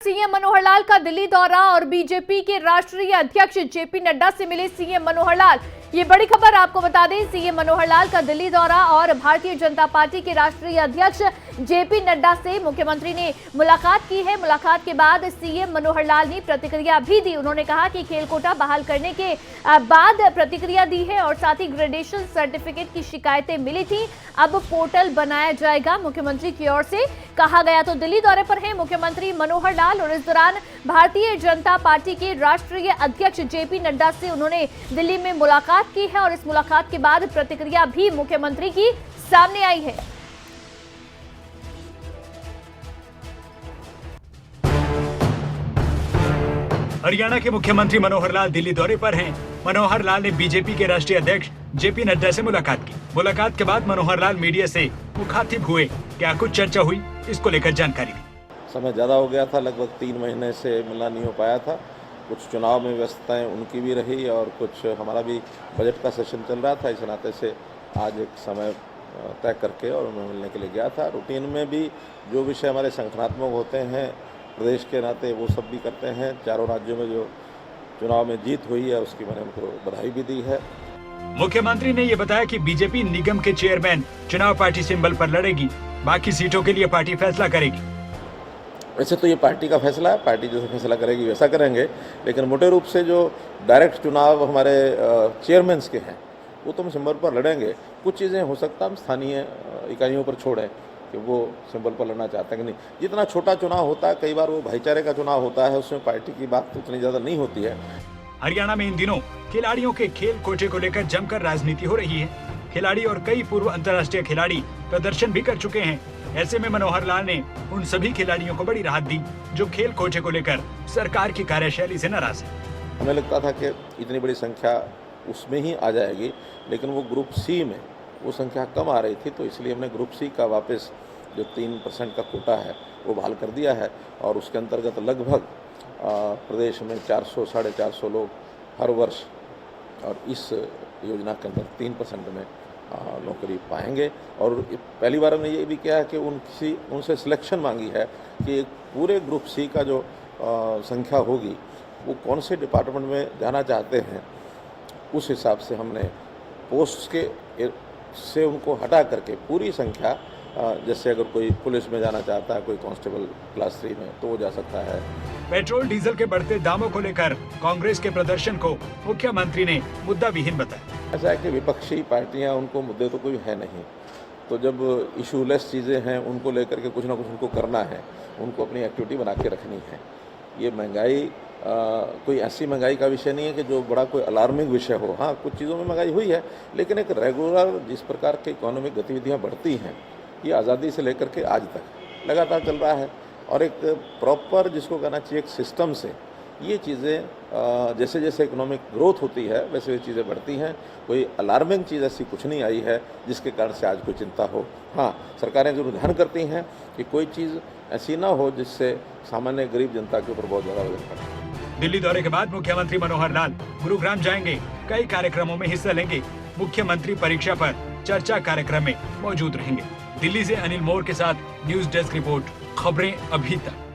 CM Manohar Lal का दिल्ली दौरा और बीजेपी के राष्ट्रीय अध्यक्ष जेपी नड्डा से मिले सीएम मनोहर लाल। ये बड़ी खबर आपको बता दें, सीएम मनोहर लाल का दिल्ली दौरा और भारतीय जनता पार्टी के राष्ट्रीय अध्यक्ष जेपी नड्डा से मुख्यमंत्री ने मुलाकात की है। मुलाकात के बाद सीएम मनोहर लाल ने प्रतिक्रिया भी दी। उन्होंने कहा कि खेल कोटा बहाल करने के बाद प्रतिक्रिया दी है और साथ ही ग्रेडेशन सर्टिफिकेट की शिकायतें मिली थी, अब पोर्टल बनाया जाएगा, मुख्यमंत्री की ओर से कहा गया। तो दिल्ली दौरे पर है मुख्यमंत्री मनोहर लाल और इस दौरान भारतीय जनता पार्टी के राष्ट्रीय अध्यक्ष जेपी नड्डा से उन्होंने दिल्ली में मुलाकात की है और इस मुलाकात के बाद प्रतिक्रिया भी मुख्यमंत्री की सामने आई है। हरियाणा के मुख्यमंत्री मनोहर लाल दिल्ली दौरे पर हैं। मनोहर लाल ने बीजेपी के राष्ट्रीय अध्यक्ष जेपी नड्डा से मुलाकात की। मुलाकात के बाद मनोहर लाल मीडिया से मुखातिब हुए। क्या कुछ चर्चा हुई, इसको लेकर जानकारी दी। समय ज़्यादा हो गया था, लगभग 3 महीने से मिलना नहीं हो पाया था। कुछ चुनाव में व्यस्तताएं उनकी भी रही और कुछ हमारा भी बजट का सेशन चल रहा था। इस नाते से आज एक समय तय करके और उन्हें मिलने के लिए गया था। रूटीन में भी जो विषय हमारे संगठनात्मक होते हैं प्रदेश के नाते वो सब भी करते हैं। चारों राज्यों में जो चुनाव में जीत हुई है उसकी मैंने उनको बधाई भी दी है। मुख्यमंत्री ने ये बताया कि बीजेपी निगम के चेयरमैन चुनाव पार्टी सिंबल पर लड़ेगी, बाकी सीटों के लिए पार्टी फैसला करेगी। वैसे तो ये पार्टी का फैसला है, पार्टी जैसे फैसला करेगी वैसा करेंगे, लेकिन मोटे रूप से जो डायरेक्ट चुनाव हमारे चेयरमैन्स के हैं वो तो हम सिंबल पर लड़ेंगे। कुछ चीज़ें हो सकता है हम स्थानीय इकाइयों पर छोड़ें कि वो सिंबल पर लड़ना चाहते हैं कि नहीं। जितना छोटा चुनाव होता है, कई बार वो भाईचारे का चुनाव होता है, उसमें पार्टी की बात तो इतनी ज़्यादा नहीं होती है। हरियाणा में इन दिनों खिलाड़ियों के खेल कोटे को लेकर जमकर राजनीति हो रही है। खिलाड़ी और कई पूर्व अंतर्राष्ट्रीय खिलाड़ी प्रदर्शन भी कर चुके हैं। ऐसे में मनोहर लाल ने उन सभी खिलाड़ियों को बड़ी राहत दी जो खेल कोटे को लेकर सरकार की कार्यशैली से नाराज है। हमें लगता था कि इतनी बड़ी संख्या उसमें ही आ जाएगी, लेकिन वो ग्रुप सी में वो संख्या कम आ रही थी, तो इसलिए हमने ग्रुप सी का वापस जो 3% का कोटा है वो बहाल कर दिया है और उसके अंतर्गत लगभग प्रदेश में 400-450 लोग हर वर्ष और इस योजना के अंदर 3% में नौकरी पाएंगे। और पहली बार हमने ये भी किया है कि उनसे सिलेक्शन मांगी है कि पूरे ग्रुप सी का जो संख्या होगी वो कौन से डिपार्टमेंट में जाना चाहते हैं, उस हिसाब से हमने पोस्ट से उनको हटा करके पूरी संख्या, जैसे अगर कोई पुलिस में जाना चाहता है, कोई कांस्टेबल क्लास 3 में, तो वो जा सकता है। पेट्रोल डीजल के बढ़ते दामों को लेकर कांग्रेस के प्रदर्शन को मुख्यमंत्री ने मुद्दा विहीन बताया। ऐसा है कि विपक्षी पार्टियां, उनको मुद्दे तो कोई है नहीं, तो जब इशूलेस चीज़ें हैं उनको लेकर के कुछ ना कुछ उनको करना है, उनको अपनी एक्टिविटी बना के रखनी है। ये महंगाई कोई ऐसी महंगाई का विषय नहीं है कि जो बड़ा कोई अलार्मिंग विषय हो। हाँ, कुछ चीज़ों में महंगाई हुई है, लेकिन एक रेगुलर जिस प्रकार की इकोनॉमिक गतिविधियाँ बढ़ती हैं, ये आज़ादी से लेकर के आज तक लगातार चल रहा है। और एक प्रॉपर, जिसको कहना चाहिए, एक सिस्टम से ये चीज़ें जैसे जैसे इकोनॉमिक ग्रोथ होती है वैसे वैसे चीज़ें बढ़ती हैं। कोई अलार्मिंग चीज़ ऐसी कुछ नहीं आई है जिसके कारण से आज कोई चिंता हो। हाँ, सरकारें जरूर ध्यान करती हैं कि कोई चीज़ ऐसी ना हो जिससे सामान्य गरीब जनता के ऊपर बहुत ज़्यादा वजन पड़े। दिल्ली दौरे के बाद मुख्यमंत्री मनोहर लाल गुरुग्राम जाएंगे, कई कार्यक्रमों में हिस्सा लेंगे। मुख्यमंत्री परीक्षा पर चर्चा कार्यक्रम में मौजूद रहेंगे। दिल्ली से अनिल मोर के साथ न्यूज डेस्क रिपोर्ट, खबरें अभी तक।